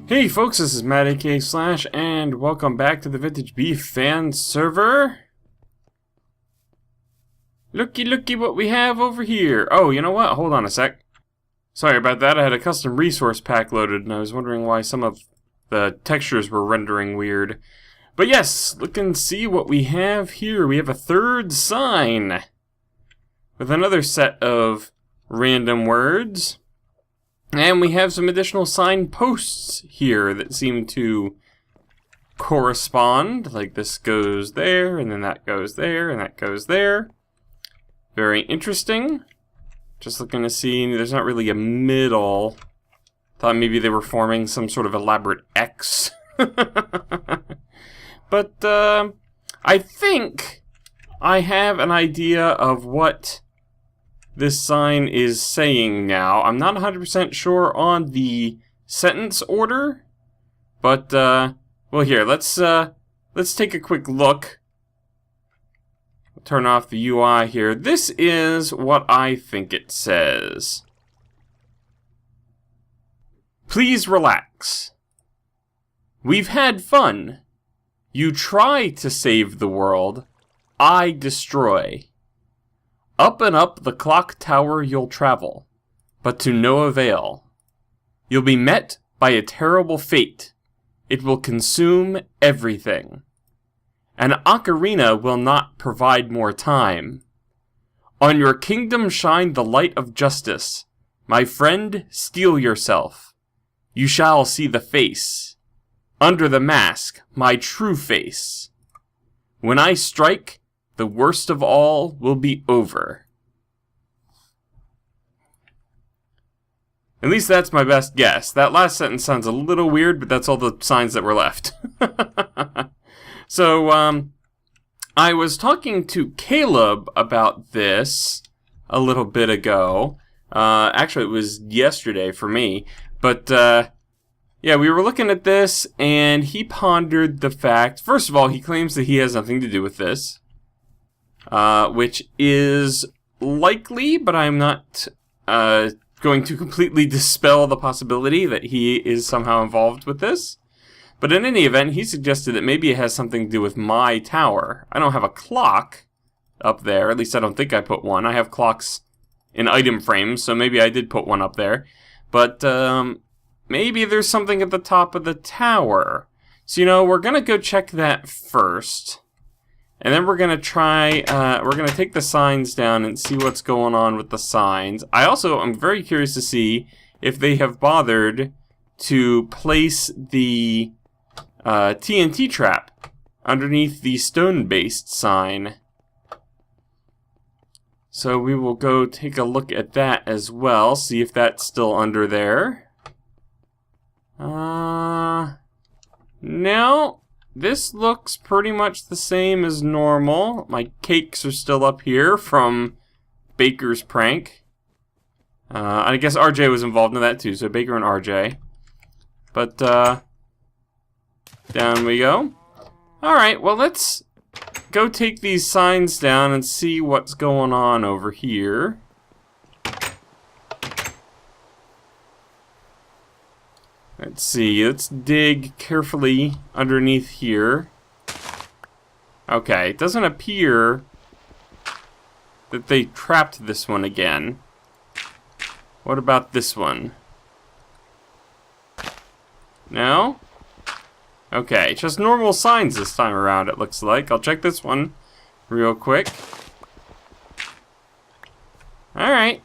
Hey folks, this is Matt aka Slash, and welcome back to the VintageBeef Fan Server. Looky what we have over here. Oh, you know what? Hold on a sec. Sorry about that, I had a custom resource pack loaded, and I was wondering why some of the textures were rendering weird. But yes, look and see what we have here. We have a third sign with another set of random words. And we have some additional signposts here that seem to correspond. Like this goes there, and then that goes there, and that goes there. Very interesting. Just looking to see, there's not really a middle. Thought maybe they were forming some sort of elaborate X. But I think I have an idea of what this sign is saying now. I'm not 100% sure on the sentence order, but well, here, let's take a quick look. Turn off the UI here. This is what I think it says. Please relax. We've had fun. You try to save the world. I destroy. Up and up the clock tower you'll travel, but to no avail. You'll be met by a terrible fate. It will consume everything. An ocarina will not provide more time. On your kingdom shine the light of justice. My friend, steel yourself. You shall see the face. Under the mask, my true face. When I strike, the worst of all will be over. At least that's my best guess. That last sentence sounds a little weird, but that's all the signs that were left. So, I was talking to Caleb about this a little bit ago. Actually, it was yesterday for me. But, yeah, we were looking at this, and he pondered the fact... First of all, he claims that he has nothing to do with this. Which is likely, but I'm not going to completely dispel the possibility that he is somehow involved with this. But in any event, he suggested that maybe it has something to do with my tower. I don't have a clock up there, at least I don't think I put one. I have clocks in item frames, so maybe I did put one up there. But maybe there's something at the top of the tower. So, you know, we're going to go check that first. And then we're going to try, we're going to take the signs down and see what's going on with the signs. I'm very curious to see if they have bothered to place the TNT trap underneath the stone-based sign. So we will go take a look at that as well, see if that's still under there. No. This looks pretty much the same as normal. My cakes are still up here from Baker's prank. I guess RJ was involved in that too, so Baker and RJ. But, down we go. Alright, well let's go take these signs down and see what's going on over here. Let's see, let's dig carefully underneath here. Okay, it doesn't appear that they trapped this one again. What about this one? No? Okay, just normal signs this time around, it looks like. I'll check this one real quick. Alright.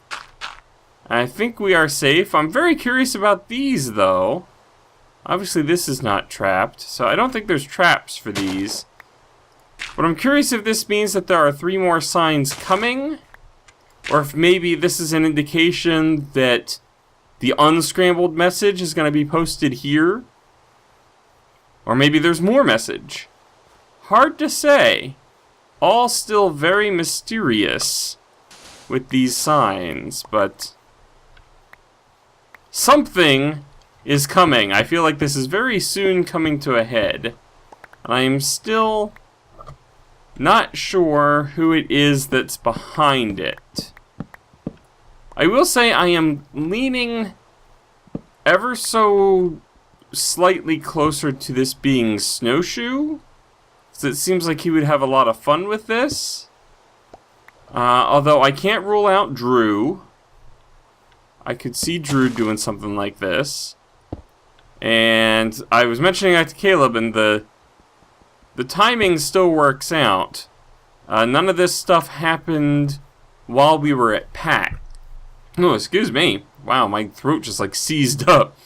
I think we are safe. I'm very curious about these, though. Obviously, this is not trapped, so I don't think there's traps for these. But I'm curious if this means that there are 3 more signs coming, or if maybe this is an indication that the unscrambled message is going to be posted here. Or maybe there's more message. Hard to say. All still very mysterious with these signs, but something is coming. I feel like this is very soon coming to a head. And I am still not sure who it is that's behind it. I will say I am leaning ever so slightly closer to this being Snowshoe. So it seems like he would have a lot of fun with this. Although I can't rule out Drew. I could see Drew doing something like this. And I was mentioning that to Caleb, and the timing still works out. None of this stuff happened while we were at PAX. Oh, excuse me. Wow, my throat just like seized up.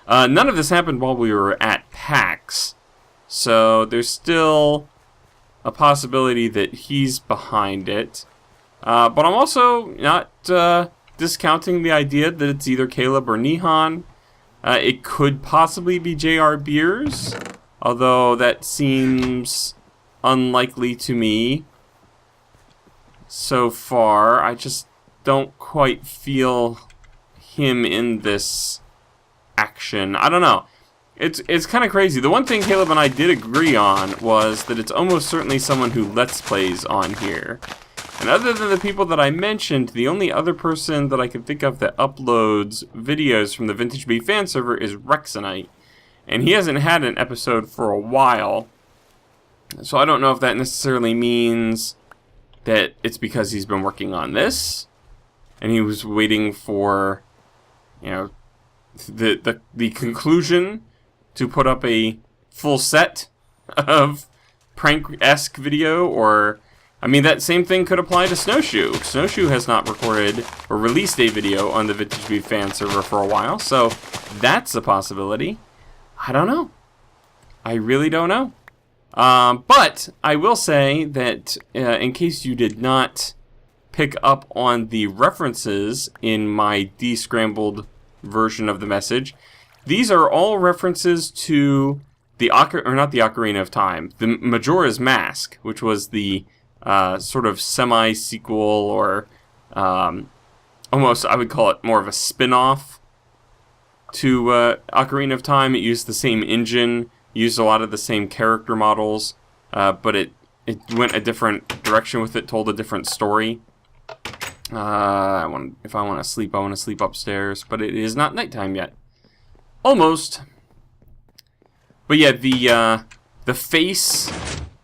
None of this happened while we were at PAX. So there's still a possibility that he's behind it. But I'm also not discounting the idea that it's either Caleb or Nihan. It could possibly be JR Beers, although that seems unlikely to me so far. I just don't quite feel him in this action. I don't know. It's kind of crazy. The one thing Caleb and I did agree on was that it's almost certainly someone who Let's Plays on here. And other than the people that I mentioned, the only other person that I can think of that uploads videos from the VintageBeef Fan Server is Rexonite. And he hasn't had an episode for a while. So I don't know if that necessarily means that it's because he's been working on this, and he was waiting for, you know, the conclusion to put up a full set of prank-esque video, or, I mean, that same thing could apply to Snowshoe. Snowshoe has not recorded or released a video on the VintageBeef Fan Server for a while, so that's a possibility. I don't know. I really don't know. But I will say that in case you did not pick up on the references in my descrambled version of the message, these are all references to the Ocarina of Time, the Majora's Mask, which was the sort of semi-sequel, or almost, I would call it more of a spin-off to Ocarina of Time. It used the same engine, used a lot of the same character models, but it went a different direction with it, told a different story. If I want to sleep, I want to sleep upstairs, but it is not nighttime yet. Almost. But yeah, the face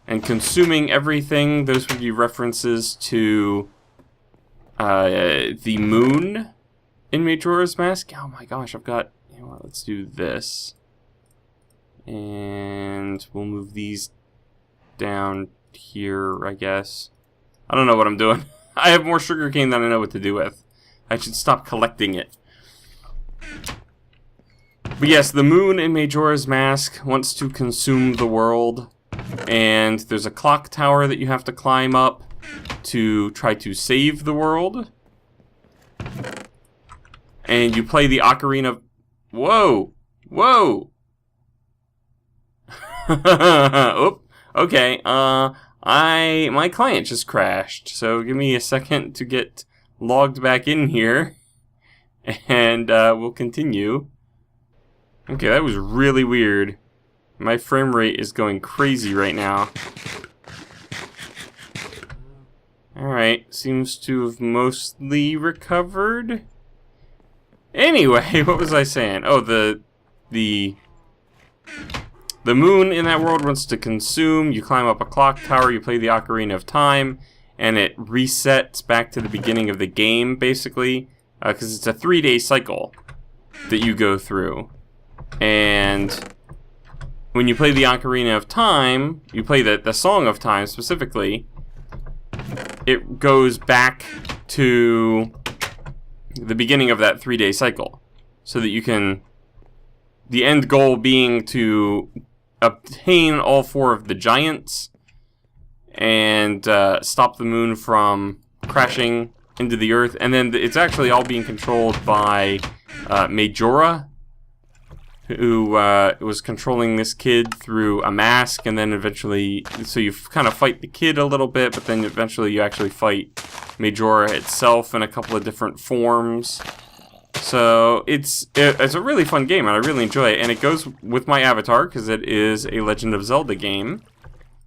and consuming everything, those would be references to the moon in Majora's Mask. Oh my gosh, I've got, you know what, let's do this. And we'll move these down here, I guess. I don't know what I'm doing. I have more sugarcane than I know what to do with. I should stop collecting it. But yes, the moon in Majora's Mask wants to consume the world. And there's a clock tower that you have to climb up to try to save the world. And you play the Ocarina... Whoa! Whoa! Oop. Okay, my client just crashed, so give me a second to get logged back in here, and we'll continue. Okay, that was really weird. My frame rate is going crazy right now. Alright, seems to have mostly recovered. Anyway, what was I saying? Oh, the moon in that world wants to consume. You climb up a clock tower, you play the Ocarina of Time, and it resets back to the beginning of the game, basically, because it's a 3-day cycle that you go through. And when you play the Ocarina of Time, you play the Song of Time specifically, it goes back to the beginning of that 3-day cycle, so that you can, the end goal being to obtain all 4 of the giants and stop the moon from crashing into the earth. And then it's actually all being controlled by Majora, who was controlling this kid through a mask, and then eventually, so you kind of fight the kid a little bit, but then eventually you actually fight Majora itself in a couple of different forms. So it's a really fun game, and I really enjoy it, and it goes with my avatar because it is a Legend of Zelda game.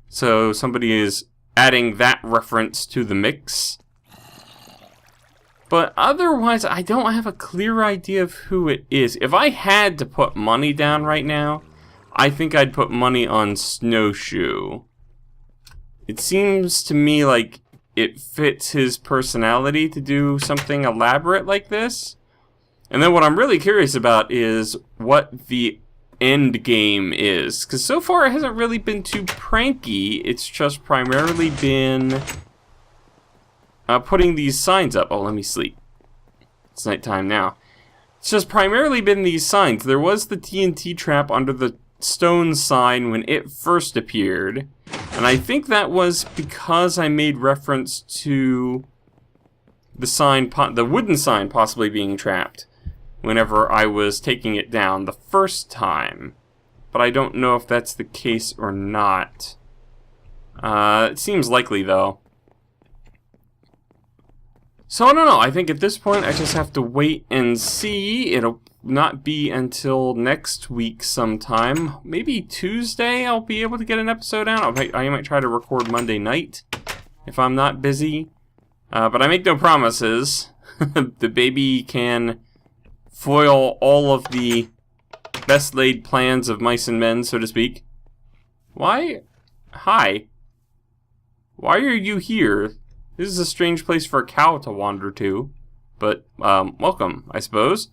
So somebody is adding that reference to the mix. But otherwise, I don't have a clear idea of who it is. If I had to put money down right now, I think I'd put money on Snowshoe. It seems to me like it fits his personality to do something elaborate like this. And then what I'm really curious about is what the end game is. Because so far it hasn't really been too pranky. It's just primarily been putting these signs up. Oh, let me sleep. It's nighttime now. It's just primarily been these signs. There was the TNT trap under the stone sign when it first appeared. And I think that was because I made reference to the sign, the wooden sign possibly being trapped whenever I was taking it down the first time. But I don't know if that's the case or not. It seems likely, though. So I don't know. I think at this point I just have to wait and see. It'll not be until next week sometime. Maybe Tuesday I'll be able to get an episode out. I might try to record Monday night if I'm not busy. But I make no promises. The baby can foil all of the best laid plans of mice and men, so to speak. Why? Hi. Why are you here? This is a strange place for a cow to wander to. But, welcome, I suppose.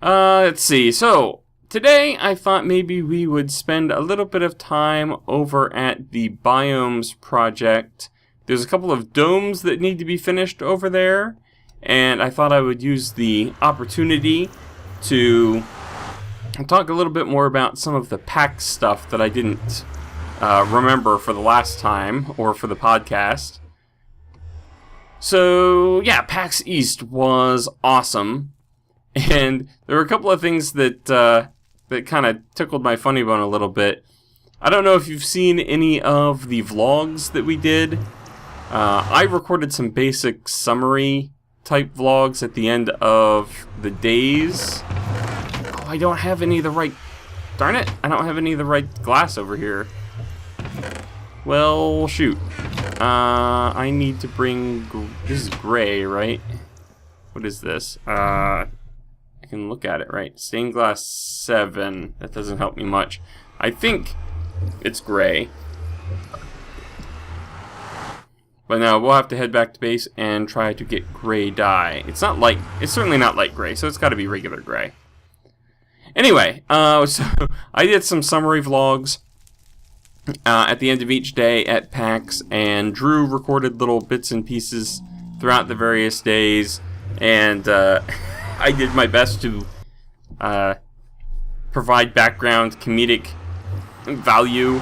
Let's see. So, today I thought maybe we would spend a little bit of time over at the Biomes project. There's a couple of domes that need to be finished over there. And I thought I would use the opportunity to talk a little bit more about some of the PAX stuff that I didn't remember for the last time, or for the podcast. So, yeah, PAX East was awesome. And there were a couple of things that that kind of tickled my funny bone a little bit. I don't know if you've seen any of the vlogs that we did. I recorded some basic summary type vlogs at the end of the days. Oh, I don't have any of the right... Darn it, I don't have any of the right glass over here. Well, shoot. I need to bring... This is gray, right? What is this? I can look at it, right? Stained glass 7. That doesn't help me much. I think it's gray. But now we'll have to head back to base and try to get gray dye. It's not light. It's certainly not light gray, so it's got to be regular gray. Anyway, so I did some summary vlogs at the end of each day at PAX, and Drew recorded little bits and pieces throughout the various days, and I did my best to provide background comedic value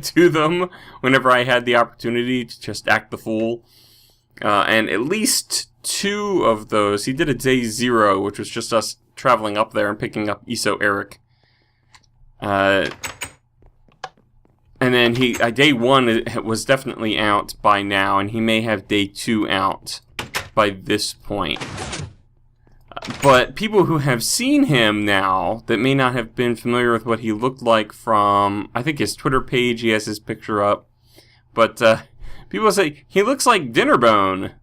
to them whenever I had the opportunity to just act the fool. And at least 2 of those, he did a day 0, which was just us traveling up there and picking up ESO Eric. And then day 1 was definitely out by now, and he may have day 2 out by this point. But people who have seen him now, that may not have been familiar with what he looked like from, I think, his Twitter page, he has his picture up. But people say, he looks like Dinnerbone,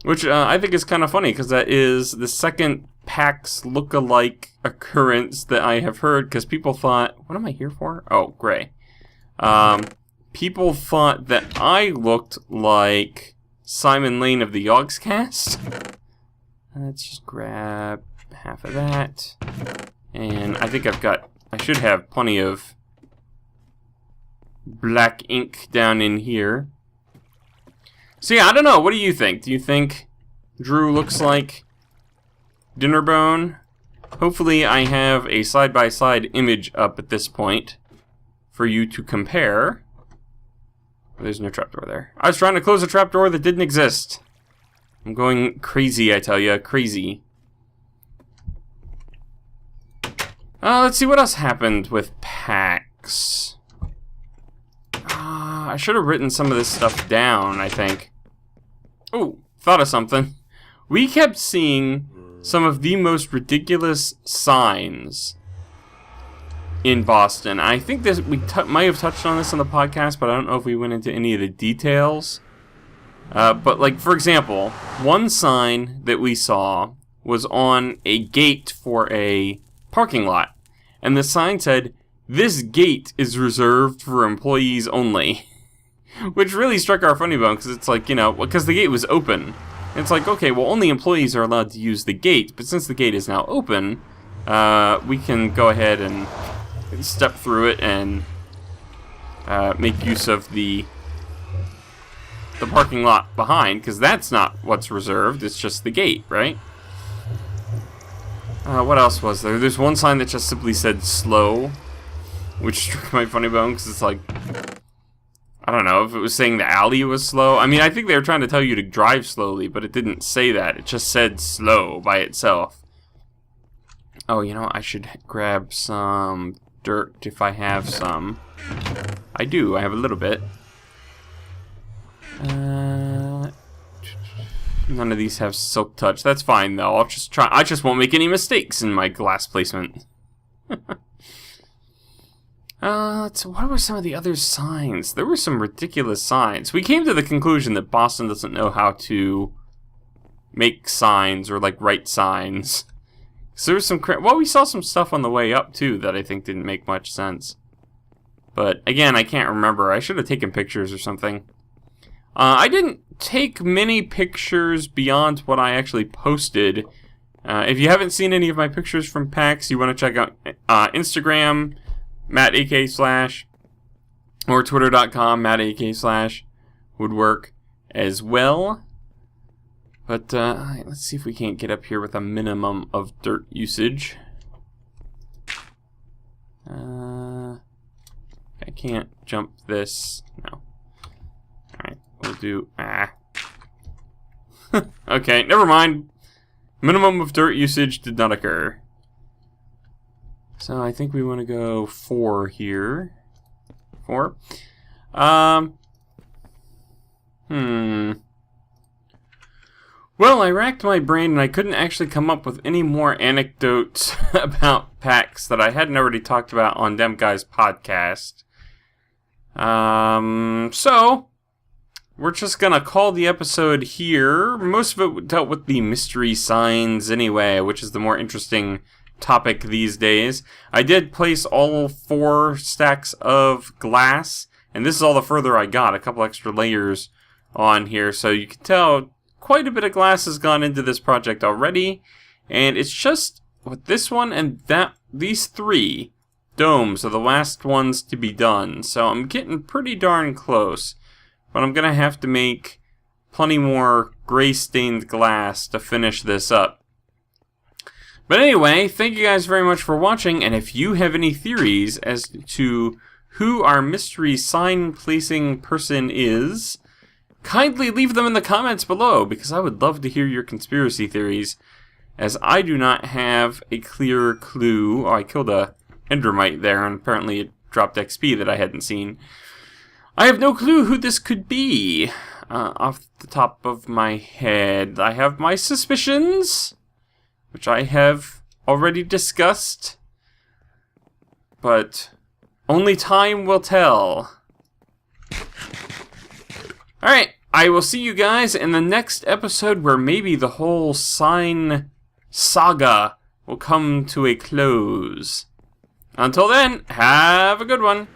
which I think is kind of funny, because that is the second PAX look-alike occurrence that I have heard, because people thought, what am I here for? Oh, gray. People thought that I looked like Simon Lane of the Yogscast. Let's just grab half of that. And I think I should have plenty of black ink down in here. So yeah, I don't know. What do you think? Do you think Drew looks like Dinnerbone? Hopefully I have a side-by-side image up at this point for you to compare. There's no trapdoor there. I was trying to close a trapdoor that didn't exist. I'm going crazy, I tell ya, crazy. Let's see what else happened with PAX. I should have written some of this stuff down, I think. Oh, thought of something. We kept seeing some of the most ridiculous signs in Boston. I think this we might have touched on this on the podcast, but I don't know if we went into any of the details. But, like, for example, one sign that we saw was on a gate for a parking lot. And the sign said, "This gate is reserved for employees only." Which really struck our funny bone, because it's like, you know, because the gate was open. And it's like, okay, well, only employees are allowed to use the gate. But since the gate is now open, we can go ahead and step through it and make use of the parking lot behind, because that's not what's reserved, it's just the gate, right? What else was there? There's one sign that just simply said slow, which struck my funny bone, because it's like, I don't know if it was saying the alley was slow. I mean, I think they were trying to tell you to drive slowly, but it didn't say that. It just said slow by itself. Oh, you know, I should grab some dirt if I have some. I do, I have a little bit. None of these have silk touch. That's fine though. I'll just try. I just won't make any mistakes in my glass placement. So what were some of the other signs? There were some ridiculous signs. We came to the conclusion that Boston doesn't know how to make signs or like write signs. So there was some well, we saw some stuff on the way up too that I think didn't make much sense. But again, I can't remember. I should have taken pictures or something. I didn't take many pictures beyond what I actually posted. If you haven't seen any of my pictures from PAX, you want to check out Instagram, MattAK/, or Twitter.com, MattAK/ would work as well. But let's see if we can't get up here with a minimum of dirt usage. I can't jump this. No. Alright, we'll do... Okay, never mind. Minimum of dirt usage did not occur. So I think we want to go 4 here. 4. Well, I racked my brain and I couldn't actually come up with any more anecdotes about PAX that I hadn't already talked about on Dem Guy's podcast. So we're just gonna call the episode here. Most of it dealt with the mystery signs anyway, which is the more interesting topic these days. I did place all 4 stacks of glass, and this is all the further I got, a couple extra layers on here, so you can tell quite a bit of glass has gone into this project already, and it's just with this one and these 3 domes are the last ones to be done, so I'm getting pretty darn close. But I'm gonna have to make plenty more gray stained glass to finish this up. But anyway, thank you guys very much for watching, and if you have any theories as to who our mystery sign placing person is, kindly leave them in the comments below, because I would love to hear your conspiracy theories, as I do not have a clear clue. Oh, I killed a endermite there, and apparently it dropped XP that I hadn't seen. I have no clue who this could be. Off the top of my head, I have my suspicions, which I have already discussed, but only time will tell. Alright, I will see you guys in the next episode, where maybe the whole sign saga will come to a close. Until then, have a good one.